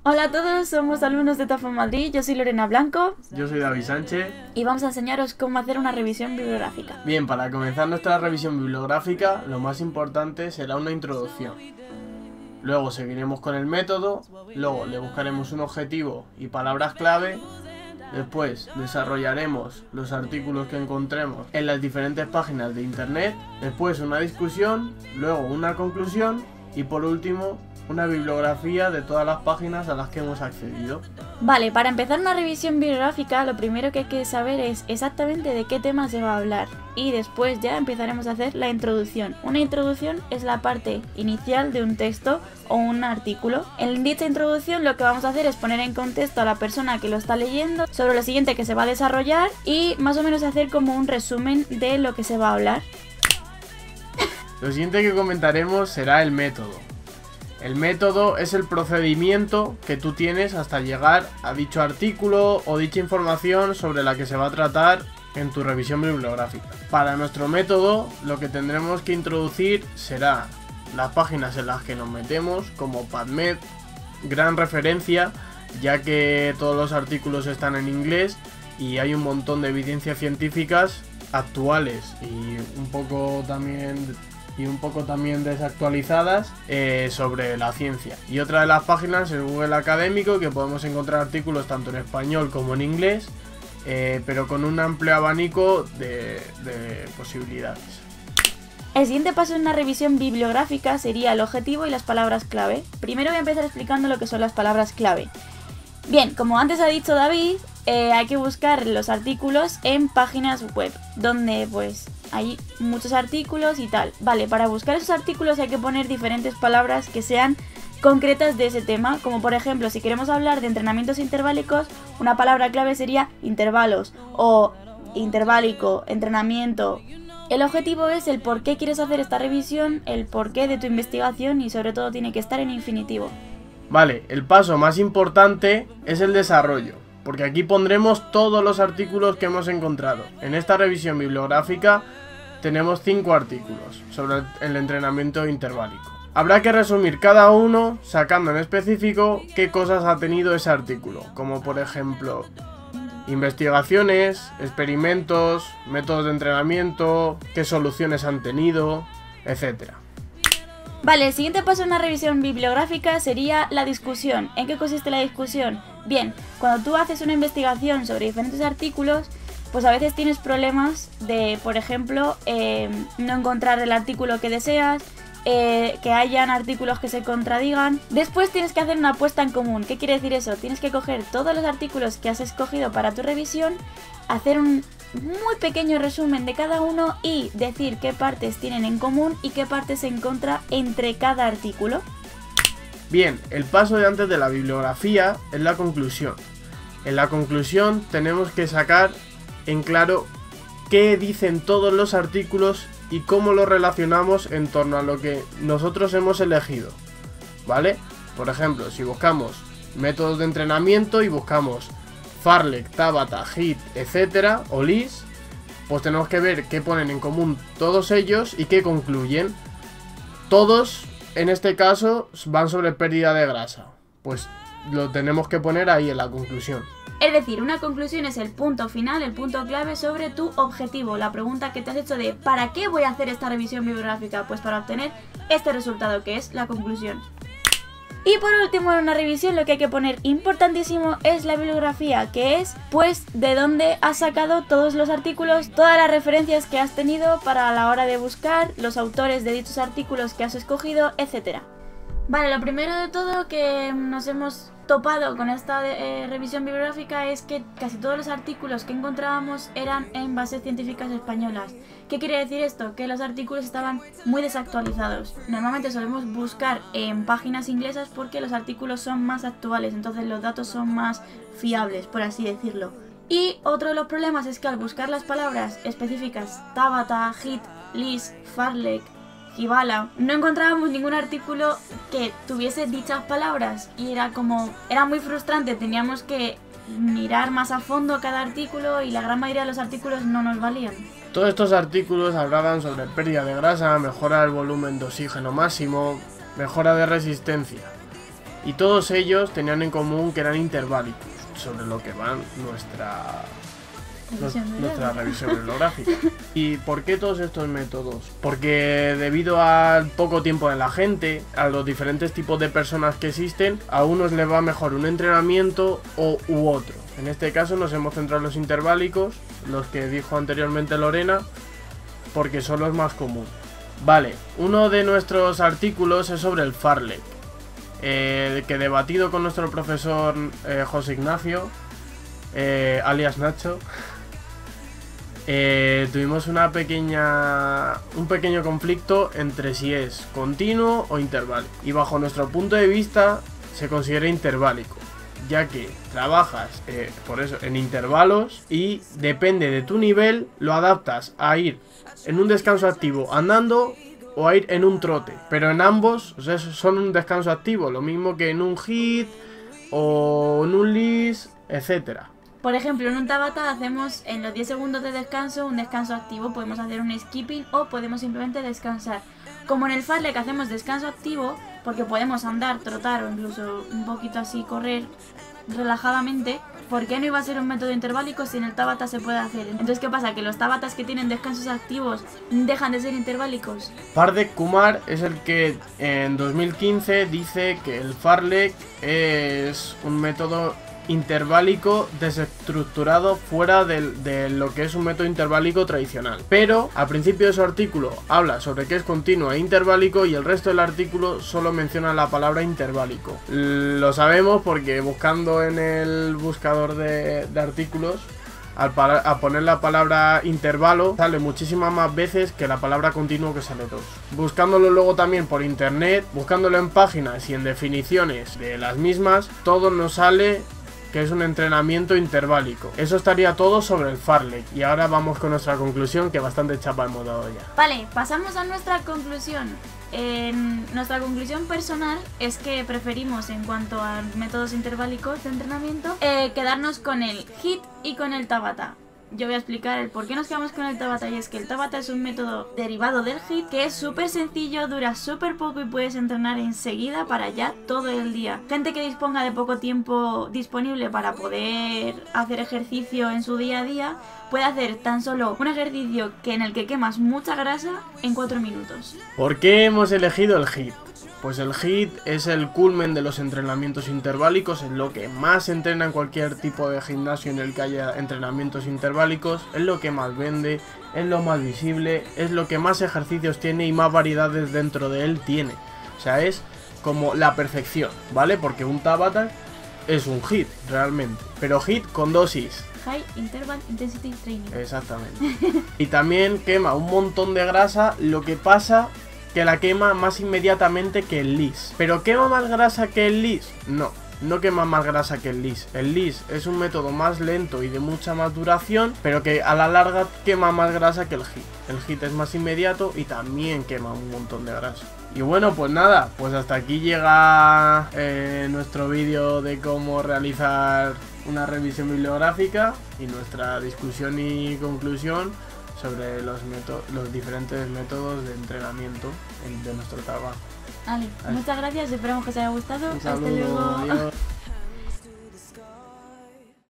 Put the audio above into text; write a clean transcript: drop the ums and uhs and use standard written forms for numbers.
Hola a todos, somos alumnos de TAFO Madrid, yo soy Lorena Blanco. Yo soy David Sánchez. Y vamos a enseñaros cómo hacer una revisión bibliográfica. Bien, para comenzar nuestra revisión bibliográfica, lo más importante será una introducción. Luego seguiremos con el método, luego le buscaremos un objetivo y palabras clave. Después desarrollaremos los artículos que encontremos en las diferentes páginas de internet. Después una discusión, luego una conclusión y por último una bibliografía de todas las páginas a las que hemos accedido. Vale, para empezar una revisión bibliográfica lo primero que hay que saber es exactamente de qué tema se va a hablar y después ya empezaremos a hacer la introducción. Una introducción es la parte inicial de un texto o un artículo. En dicha introducción lo que vamos a hacer es poner en contexto a la persona que lo está leyendo sobre lo siguiente que se va a desarrollar y más o menos hacer como un resumen de lo que se va a hablar. Lo siguiente que comentaremos será el método. El método es el procedimiento que tú tienes hasta llegar a dicho artículo o dicha información sobre la que se va a tratar en tu revisión bibliográfica. Para nuestro método, lo que tendremos que introducir será las páginas en las que nos metemos, como PubMed, gran referencia, ya que todos los artículos están en inglés y hay un montón de evidencias científicas actuales y un poco también desactualizadas sobre la ciencia. Y otra de las páginas es Google Académico, que podemos encontrar artículos tanto en español como en inglés, pero con un amplio abanico de posibilidades. El siguiente paso en una revisión bibliográfica sería el objetivo y las palabras clave. Primero voy a empezar explicando lo que son las palabras clave. Bien, como antes ha dicho David, hay que buscar los artículos en páginas web, donde pues hay muchos artículos y tal. Vale, para buscar esos artículos hay que poner diferentes palabras que sean concretas de ese tema, como por ejemplo, si queremos hablar de entrenamientos interválicos, una palabra clave sería intervalos o interválico, entrenamiento. El objetivo es el por qué quieres hacer esta revisión, el porqué de tu investigación y sobre todo tiene que estar en infinitivo. Vale, el paso más importante es el desarrollo, porque aquí pondremos todos los artículos que hemos encontrado. En esta revisión bibliográfica tenemos 5 artículos sobre el entrenamiento interválico. Habrá que resumir cada uno sacando en específico qué cosas ha tenido ese artículo, como por ejemplo investigaciones, experimentos, métodos de entrenamiento, qué soluciones han tenido, etc. Vale, el siguiente paso en una revisión bibliográfica sería la discusión. ¿En qué consiste la discusión? Bien, cuando tú haces una investigación sobre diferentes artículos, pues a veces tienes problemas de, por ejemplo, no encontrar el artículo que deseas, que hayan artículos que se contradigan. Después tienes que hacer una puesta en común. ¿Qué quiere decir eso? Tienes que coger todos los artículos que has escogido para tu revisión, hacer un muy pequeño resumen de cada uno y decir qué partes tienen en común y qué partes en contra entre cada artículo. Bien, el paso de antes de la bibliografía es la conclusión. En la conclusión tenemos que sacar en claro qué dicen todos los artículos y cómo lo relacionamos en torno a lo que nosotros hemos elegido, ¿vale? Por ejemplo, si buscamos métodos de entrenamiento y buscamos Farlek, Tabata, HIIT, etcétera, o LIS, pues tenemos que ver qué ponen en común todos ellos y qué concluyen. Todos, en este caso, van sobre pérdida de grasa, pues lo tenemos que poner ahí en la conclusión. Es decir, una conclusión es el punto final, el punto clave sobre tu objetivo, la pregunta que te has hecho de ¿para qué voy a hacer esta revisión bibliográfica? Pues para obtener este resultado que es la conclusión. Y por último, en una revisión lo que hay que poner importantísimo es la bibliografía, que es pues de dónde has sacado todos los artículos, todas las referencias que has tenido para la hora de buscar, los autores de dichos artículos que has escogido, etc. Vale, lo primero de todo que nos hemos topado con esta revisión bibliográfica es que casi todos los artículos que encontrábamos eran en bases científicas españolas. ¿Qué quiere decir esto? Que los artículos estaban muy desactualizados. Normalmente solemos buscar en páginas inglesas porque los artículos son más actuales, entonces los datos son más fiables, por así decirlo. Y otro de los problemas es que al buscar las palabras específicas Tabata, HIIT, LIS, Farlek, Hibala, no encontrábamos ningún artículo que tuviese dichas palabras y era muy frustrante, teníamos que mirar más a fondo cada artículo y la gran mayoría de los artículos no nos valían. Todos estos artículos hablaban sobre pérdida de grasa, mejora del volumen de oxígeno máximo, mejora de resistencia. y todos ellos tenían en común que eran interválicos, sobre lo que van nuestra revisión bibliográfica. ¿Y por qué todos estos métodos? Porque debido al poco tiempo de la gente, a los diferentes tipos de personas que existen, a unos les va mejor un entrenamiento u otro. En este caso nos hemos centrado en los interválicos, los que dijo anteriormente Lorena, porque son los más comunes. Vale, uno de nuestros artículos es sobre el fartlek, que debatido con nuestro profesor José Ignacio, alias Nacho, tuvimos un pequeño conflicto entre si es continuo o interválico. Y bajo nuestro punto de vista se considera interválico, ya que trabajas por eso en intervalos y depende de tu nivel lo adaptas a ir en un descanso activo andando o a ir en un trote, pero en ambos, o sea, son un descanso activo, lo mismo que en un hit o en un LIS, etcétera. Por ejemplo, en un Tabata hacemos en los 10 segundos de descanso un descanso activo, podemos hacer un skipping o podemos simplemente descansar. Como en el fartlek hacemos descanso activo, porque podemos andar, trotar o incluso un poquito así correr relajadamente, ¿por qué no iba a ser un método interválico si en el Tabata se puede hacer? Entonces, ¿qué pasa? ¿Que los Tabatas que tienen descansos activos dejan de ser interválicos? Pardek Kumar es el que en 2015 dice que el fartlek es un método interválico desestructurado fuera de lo que es un método interválico tradicional. Pero al principio de su artículo habla sobre que es continuo e interválico y el resto del artículo solo menciona la palabra interválico. Lo sabemos porque buscando en el buscador de artículos, al poner la palabra intervalo sale muchísimas más veces que la palabra continuo, que sale 2. Buscándolo luego también por internet, buscándolo en páginas y en definiciones de las mismas, todo nos sale que es un entrenamiento interválico. Eso estaría todo sobre el fartlek. Y ahora vamos con nuestra conclusión, que bastante chapa hemos dado ya. Vale, pasamos a nuestra conclusión. Nuestra conclusión personal es que preferimos, en cuanto a métodos interválicos de entrenamiento, quedarnos con el hit y con el Tabata. Yo voy a explicar el por qué nos quedamos con el Tabata, y es que el Tabata es un método derivado del hit que es súper sencillo, dura súper poco y puedes entrenar enseguida para ya todo el día. Gente que disponga de poco tiempo disponible para poder hacer ejercicio en su día a día puede hacer tan solo un ejercicio en el que quemas mucha grasa en 4 minutos. ¿Por qué hemos elegido el hit? Pues el hit es el culmen de los entrenamientos interválicos, es lo que más se entrena en cualquier tipo de gimnasio en el que haya entrenamientos interválicos, es lo que más vende, es lo más visible, es lo que más ejercicios tiene y más variedades dentro de él tiene. O sea, es como la perfección, ¿vale? Porque un Tabata es un hit, realmente, pero hit con dosis. High Interval Intensity Training. Exactamente. Y también quema un montón de grasa, lo que pasa que la quema más inmediatamente que el LIS. ¿Pero quema más grasa que el LIS? No, no quema más grasa que el LIS. El LIS es un método más lento y de mucha más duración, pero que a la larga quema más grasa que el HIIT. El HIIT es más inmediato y también quema un montón de grasa. Y bueno, pues nada, pues hasta aquí llega nuestro vídeo de cómo realizar una revisión bibliográfica y nuestra discusión y conclusión sobre los diferentes métodos de entrenamiento de nuestro trabajo. Vale, muchas gracias, esperamos que os haya gustado. Un Hasta saludo, luego. adiós.